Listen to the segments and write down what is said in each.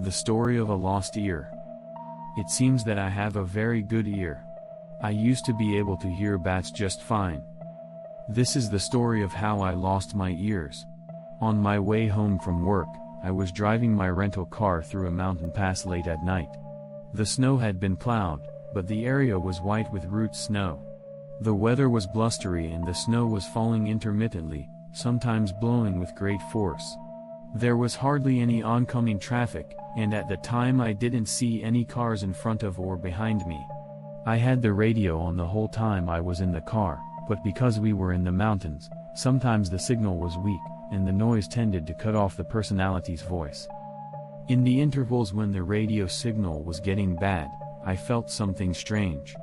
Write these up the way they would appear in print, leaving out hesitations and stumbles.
The story of a lost ear. It seems that I have a very good ear. I used to be able to hear bats just fine. This is the story of how I lost my ears. On my way home from work, I was driving my rental car through a mountain pass late at night. The snow had been plowed, but the area was white with root snow. The weather was blustery and the snow was falling intermittently, sometimes blowing with great force. There was hardly any oncoming traffic, and at the time I didn't see any cars in front of or behind me. I had the radio on the whole time I was in the car, but because we were in the mountains, sometimes the signal was weak, and the noise tended to cut off the personality's voice. In the intervals when the radio signal was getting bad, I felt something strange.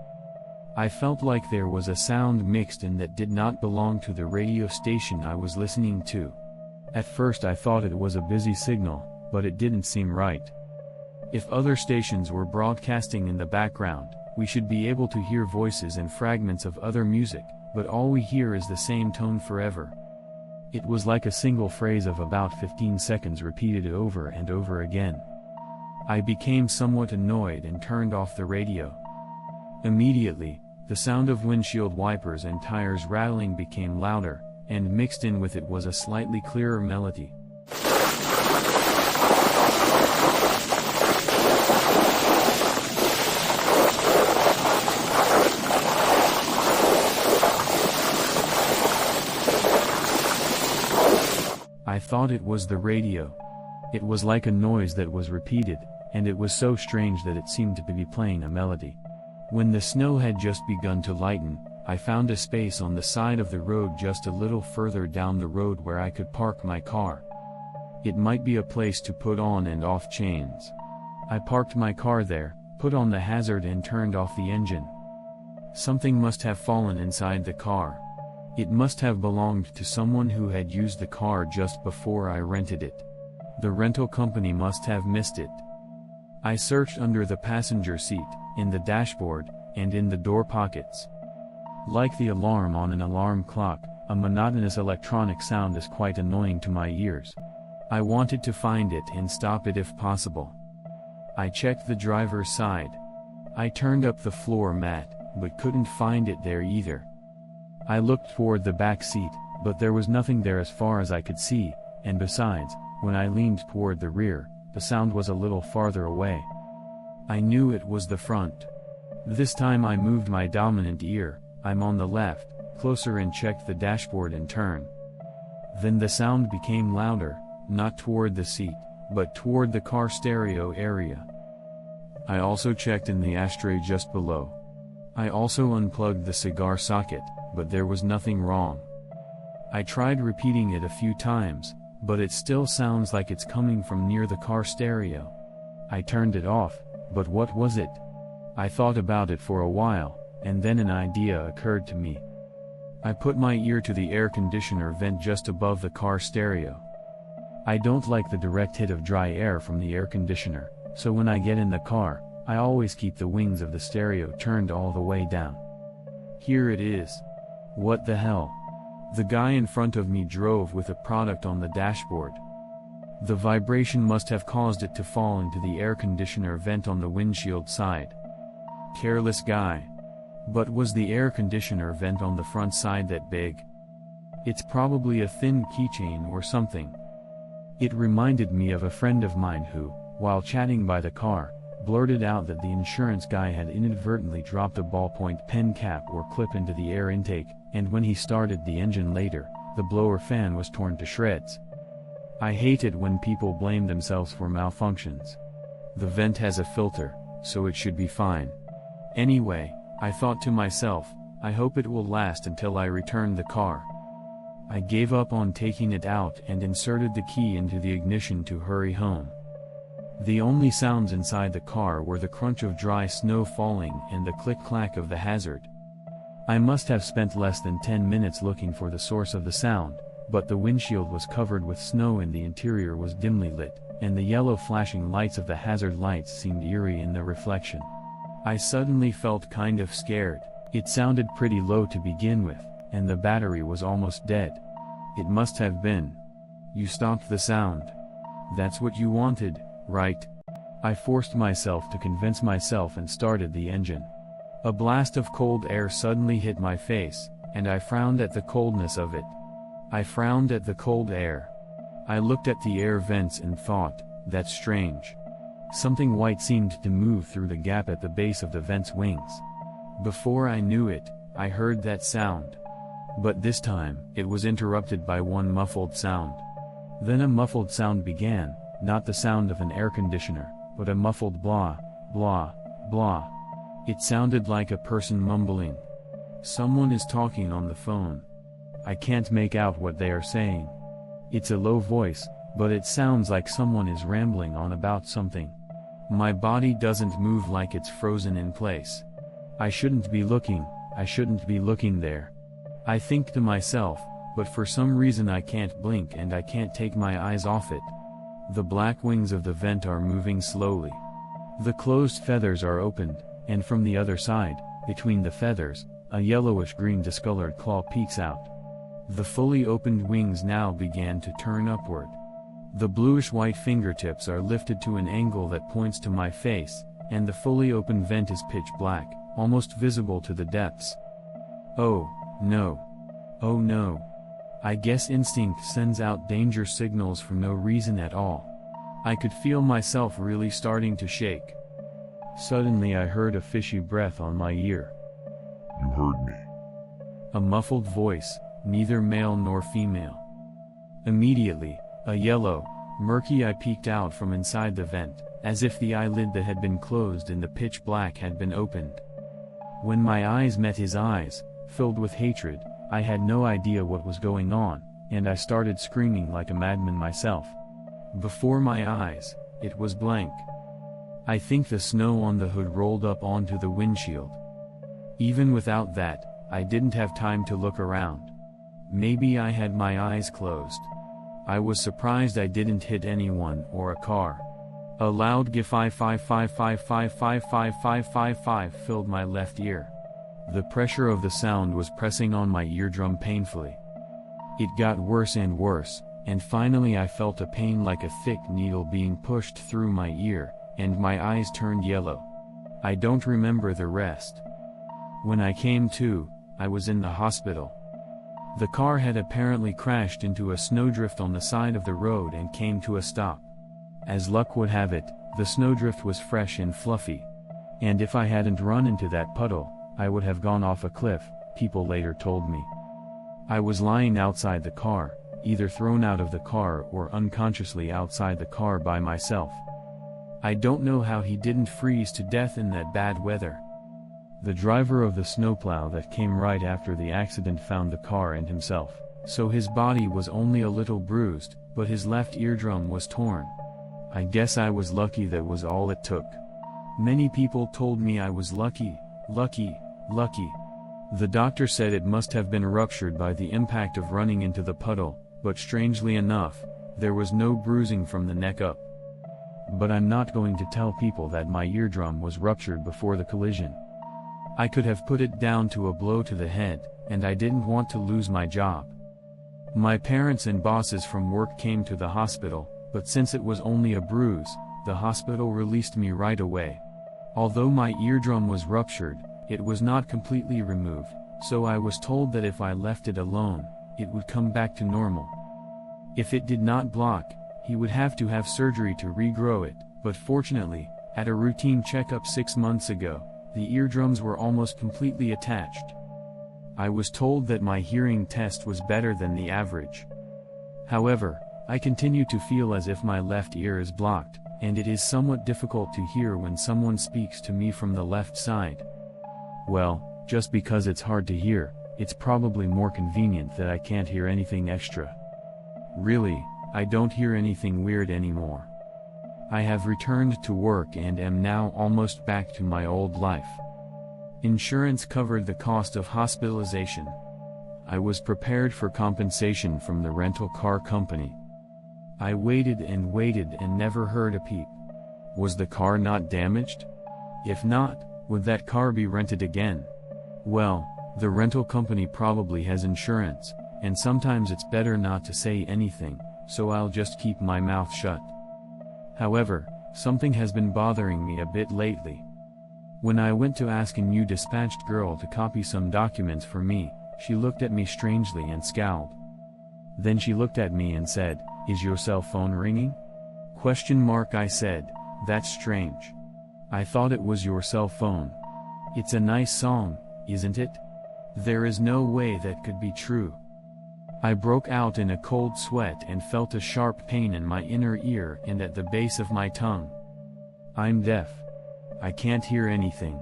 I felt like there was a sound mixed in that did not belong to the radio station I was listening to. At first I thought it was a busy signal, but it didn't seem right. If other stations were broadcasting in the background, we should be able to hear voices and fragments of other music, but all we hear is the same tone forever. It was like a single phrase of about 15 seconds repeated over and over again. I became somewhat annoyed and turned off the radio. Immediately, the sound of windshield wipers and tires rattling became louder, and mixed in with it was a slightly clearer melody. I thought it was the radio. It was like a noise that was repeated, and it was so strange that it seemed to be playing a melody. When the snow had just begun to lighten, I found a space on the side of the road just a little further down the road where I could park my car. It might be a place to put on and off chains. I parked my car there, put on the hazard and turned off the engine. Something must have fallen inside the car. It must have belonged to someone who had used the car just before I rented it. The rental company must have missed it. I searched under the passenger seat, in the dashboard, and in the door pockets. Like the alarm on an alarm clock, a monotonous electronic sound is quite annoying to my ears. I wanted to find it and stop it if possible. I checked the driver's side. I turned up the floor mat, but couldn't find it there either. I looked toward the back seat, but there was nothing there as far as I could see, and besides, when I leaned toward the rear, the sound was a little farther away. I knew it was the front. This time I moved my dominant ear. I'm on the left, closer, and checked the dashboard in turn. Then the sound became louder, not toward the seat, but toward the car stereo area. I also checked in the ashtray just below. I also unplugged the cigar socket, but there was nothing wrong. I tried repeating it a few times, but it still sounds like it's coming from near the car stereo. I turned it off, but what was it? I thought about it for a while, and then an idea occurred to me. I put my ear to the air conditioner vent just above the car stereo. I don't like the direct hit of dry air from the air conditioner, so when I get in the car, I always keep the wings of the stereo turned all the way down. Here it is. What the hell? The guy in front of me drove with a product on the dashboard. The vibration must have caused it to fall into the air conditioner vent on the windshield side. Careless guy. But was the air conditioner vent on the front side that big? It's probably a thin keychain or something. It reminded me of a friend of mine who, while chatting by the car, blurted out that the insurance guy had inadvertently dropped a ballpoint pen cap or clip into the air intake, and when he started the engine later, the blower fan was torn to shreds. I hate it when people blame themselves for malfunctions. The vent has a filter, so it should be fine. Anyway, I thought to myself, I hope it will last until I return the car. I gave up on taking it out and inserted the key into the ignition to hurry home. The only sounds inside the car were the crunch of dry snow falling and the click-clack of the hazard. I must have spent less than 10 minutes looking for the source of the sound, but the windshield was covered with snow and the interior was dimly lit, and the yellow flashing lights of the hazard lights seemed eerie in the reflection. I suddenly felt kind of scared. It sounded pretty low to begin with, and the battery was almost dead. It must have been. You stopped the sound. That's what you wanted, right? I forced myself to convince myself and started the engine. A blast of cold air suddenly hit my face, and I frowned at the coldness of it. I frowned at the cold air. I looked at the air vents and thought, that's strange. Something white seemed to move through the gap at the base of the vent's wings. Before I knew it, I heard that sound. But this time, it was interrupted by one muffled sound. Then a muffled sound began, not the sound of an air conditioner, but a muffled blah, blah, blah. It sounded like a person mumbling. Someone is talking on the phone. I can't make out what they are saying. It's a low voice, but it sounds like someone is rambling on about something. My body doesn't move, like it's frozen in place. I shouldn't be looking there. I think to myself, but for some reason I can't blink and I can't take my eyes off it. The black wings of the vent are moving slowly. The closed feathers are opened, and from the other side, between the feathers, a yellowish-green discolored claw peeks out. The fully opened wings now began to turn upward. The bluish-white fingertips are lifted to an angle that points to my face, and the fully open vent is pitch black, almost visible to the depths. Oh, no. Oh no. I guess instinct sends out danger signals for no reason at all. I could feel myself really starting to shake. Suddenly I heard a fishy breath on my ear. You heard me. A muffled voice, neither male nor female. Immediately, a yellow, murky eye peeked out from inside the vent, as if the eyelid that had been closed in the pitch black had been opened. When my eyes met his eyes, filled with hatred, I had no idea what was going on, and I started screaming like a madman myself. Before my eyes, it was blank. I think the snow on the hood rolled up onto the windshield. Even without that, I didn't have time to look around. Maybe I had my eyes closed. I was surprised I didn't hit anyone or a car. A loud gif 555555555 filled my left ear. The pressure of the sound was pressing on my eardrum painfully. It got worse, and finally I felt a pain like a thick needle being pushed through my ear, and my eyes turned yellow. I don't remember the rest. When I came to, I was in the hospital. The car had apparently crashed into a snowdrift on the side of the road and came to a stop. As luck would have it, the snowdrift was fresh and fluffy. And if I hadn't run into that puddle, I would have gone off a cliff, people later told me. I was lying outside the car, either thrown out of the car or unconsciously outside the car by myself. I don't know how he didn't freeze to death in that bad weather. The driver of the snowplow that came right after the accident found the car and himself, so his body was only a little bruised, but his left eardrum was torn. I guess I was lucky, that was all it took. Many people told me I was lucky. The doctor said it must have been ruptured by the impact of running into the puddle, but strangely enough, there was no bruising from the neck up. But I'm not going to tell people that my eardrum was ruptured before the collision. I could have put it down to a blow to the head, and I didn't want to lose my job. My parents and bosses from work came to the hospital, but since it was only a bruise, the hospital released me right away. Although my eardrum was ruptured, it was not completely removed, so I was told that if I left it alone, it would come back to normal. If it did not block, he would have to have surgery to regrow it, but fortunately, at a routine checkup 6 months ago, the eardrums were almost completely attached. I was told that my hearing test was better than the average. However, I continue to feel as if my left ear is blocked, and it is somewhat difficult to hear when someone speaks to me from the left side. Well, just because it's hard to hear, it's probably more convenient that I can't hear anything extra. Really, I don't hear anything weird anymore. I have returned to work and am now almost back to my old life. Insurance covered the cost of hospitalization. I was prepared for compensation from the rental car company. I waited and never heard a peep. Was the car not damaged? If not, would that car be rented again? Well, the rental company probably has insurance, and sometimes it's better not to say anything, so I'll just keep my mouth shut. However, Something has been bothering me a bit lately. When I went to ask a new dispatched girl to copy some documents for me, she looked at me strangely and scowled. Then she looked at me and said, "Is your cell phone ringing?" I said, "That's strange. I thought it was your cell phone. It's a nice song, isn't it? There is no way that could be true." I broke out in a cold sweat and felt a sharp pain in my inner ear and at the base of my tongue. "I'm deaf. I can't hear anything."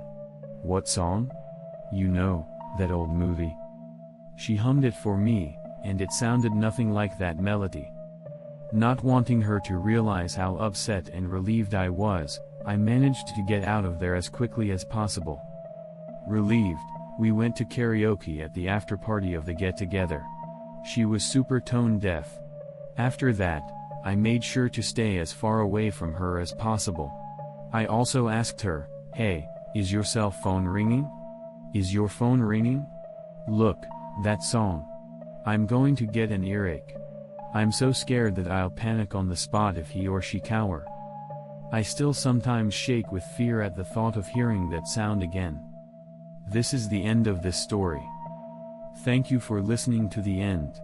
"What song?" "You know, that old movie." She hummed it for me, and it sounded nothing like that melody. Not wanting her to realize how upset and relieved I was, I managed to get out of there as quickly as possible. Relieved, we went to karaoke at the after party of the get-together. She was super tone deaf. After that, I made sure to stay as far away from her as possible. I also asked her, "Hey, is your cell phone ringing? Is your phone ringing? Look, that song. I'm going to get an earache. I'm so scared that I'll panic on the spot if he or she cower." I still sometimes shake with fear at the thought of hearing that sound again. This is the end of this story. Thank you for listening to the end.